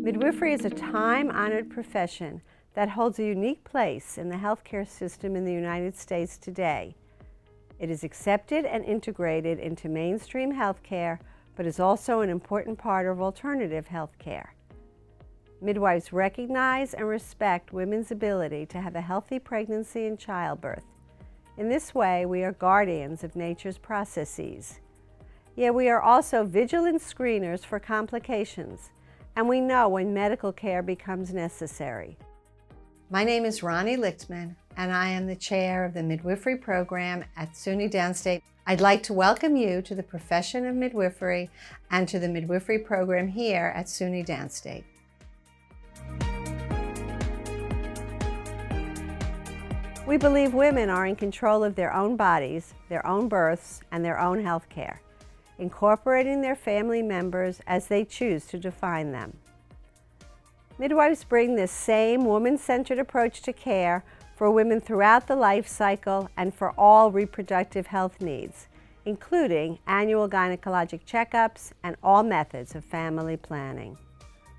Midwifery is a time-honored profession that holds a unique place in the healthcare system in the United States today. It is accepted and integrated into mainstream healthcare, but is also an important part of alternative healthcare. Midwives recognize and respect women's ability to have a healthy pregnancy and childbirth. In this way, we are guardians of nature's processes. Yet we are also vigilant screeners for complications, and we know when medical care becomes necessary. My name is Ronnie Lichtman, and I am the chair of the Midwifery program at SUNY Downstate. I'd like to welcome you to the profession of midwifery and to the midwifery program here at SUNY Downstate. We believe women are in control of their own bodies, their own births, and their own health care, incorporating their family members as they choose to define them. Midwives bring this same woman-centered approach to care for women throughout the life cycle and for all reproductive health needs, including annual gynecologic checkups and all methods of family planning.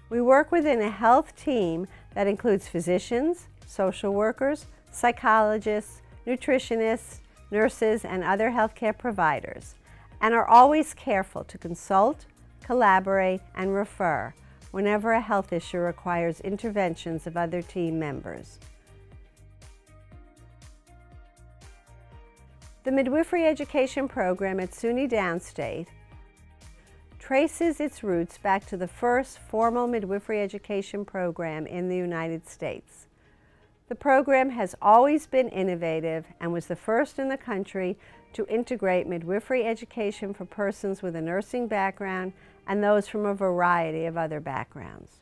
We work within a health team that includes physicians, social workers, psychologists, nutritionists, nurses, and other healthcare providers, and are always careful to consult, collaborate, and refer whenever a health issue requires interventions of other team members. The Midwifery Education Program at SUNY Downstate traces its roots back to the first formal midwifery education program in the United States. The program has always been innovative and was the first in the country to integrate midwifery education for persons with a nursing background and those from a variety of other backgrounds.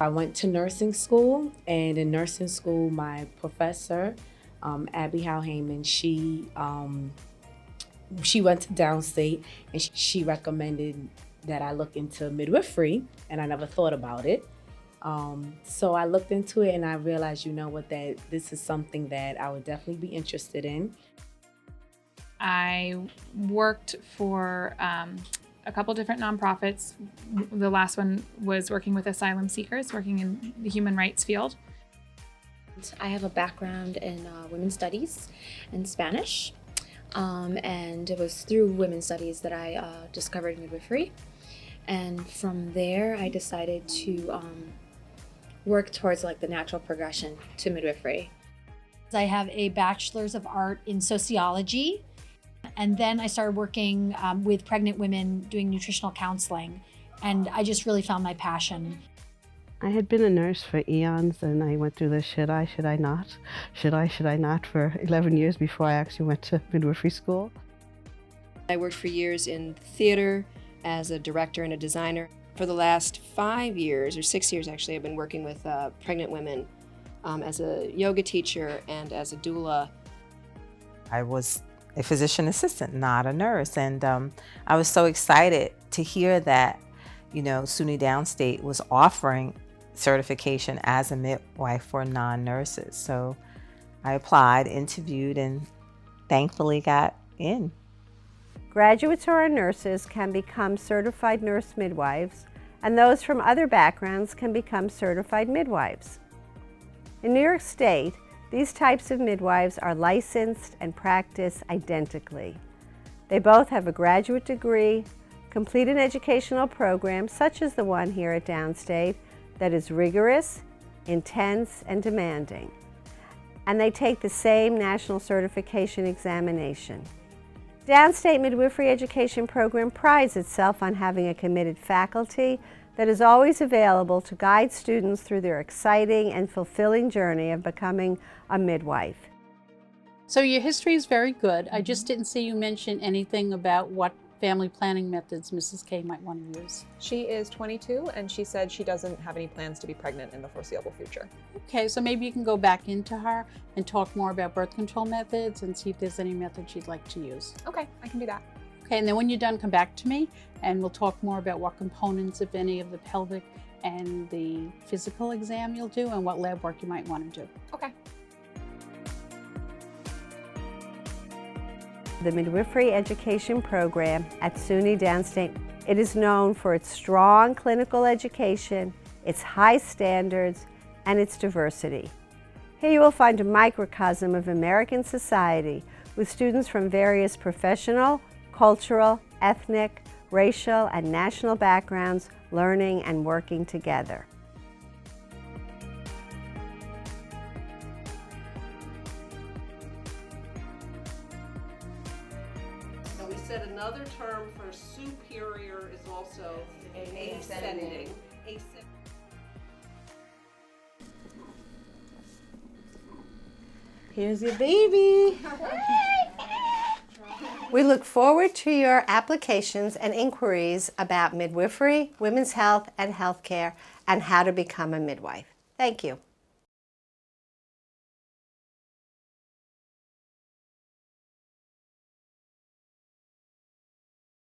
I went to nursing school, and in nursing school, my professor, Abby Howe-Heyman, she went to Downstate, and she recommended that I look into midwifery, and I never thought about it. So I looked into it, and I realized, you know what, that this is something that I would definitely be interested in. I worked for a couple different nonprofits. The last one was working with asylum seekers, working in the human rights field. I have a background in women's studies and Spanish, and it was through women's studies that I discovered midwifery. And from there, I decided to work towards like the natural progression to midwifery. I have a bachelor's of art in sociology, and then I started working with pregnant women doing nutritional counseling, and I just really found my passion. I had been a nurse for eons, and I went through the should I not for 11 years before I actually went to midwifery school. I worked for years in theater as a director and a designer. For the last 5 years, or 6 years actually, I've been working with pregnant women as a yoga teacher and as a doula. I was a physician assistant, not a nurse, and I was so excited to hear that, SUNY Downstate was offering certification as a midwife for non-nurses. So I applied, interviewed, and thankfully got in. Graduates who are nurses can become certified nurse midwives, and those from other backgrounds can become certified midwives. In New York State, these types of midwives are licensed and practice identically. They both have a graduate degree, complete an educational program such as the one here at Downstate that is rigorous, intense, and demanding. And they take the same national certification examination. Downstate Midwifery Education Program prides itself on having a committed faculty that is always available to guide students through their exciting and fulfilling journey of becoming a midwife. So your history is very good. I just didn't see you mention anything about what family planning methods Mrs. K might want to use. She is 22, and she said she doesn't have any plans to be pregnant in the foreseeable future. Okay, so maybe you can go back into her and talk more about birth control methods and see if there's any method she'd like to use. Okay, I can do that. Okay, and then when you're done, come back to me and we'll talk more about what components, if any, of the pelvic and the physical exam you'll do and what lab work you might want to do. Okay. the midwifery education program at SUNY Downstate. It is known for its strong clinical education, its high standards, and its diversity. Here you will find a microcosm of American society with students from various professional, cultural, ethnic, racial, and national backgrounds learning and working together. So we said another term for superior is also ascending. Here's your baby. We look forward to your applications and inquiries about midwifery, women's health and healthcare, and how to become a midwife. Thank you.